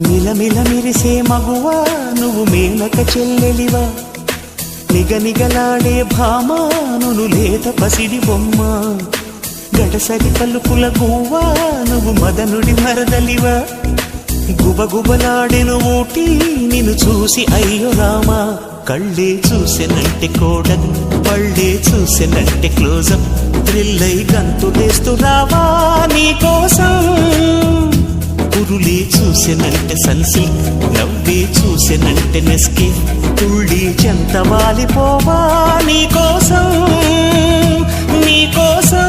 మిలమిల మెరిసే మగువా నువ్వు మేనక చెల్లెలివా, నిగనిగలాడే భామా నువ్వు లేత పసిడి బొమ్మ, గడసరి పలుకుల గువ్వా నువ్వు మదనుడి మరదలివా, గుబగుబలాడెను ఊటి నిన్ను చూసి అయ్యో రామా, కళ్ళే చూసెనంటే కోడలు పళ్ళే చూసెనంటే క్లోజప్, థ్రిల్లై గంతులేస్తూ రావా నీకోసం, పురులే చూసెనంటే సన్సిల్క్ నవ్వే చూసెనంటే నెస్కే, తుళ్ళి చెంత వాలిపోవా నీకోసం నీకోసం.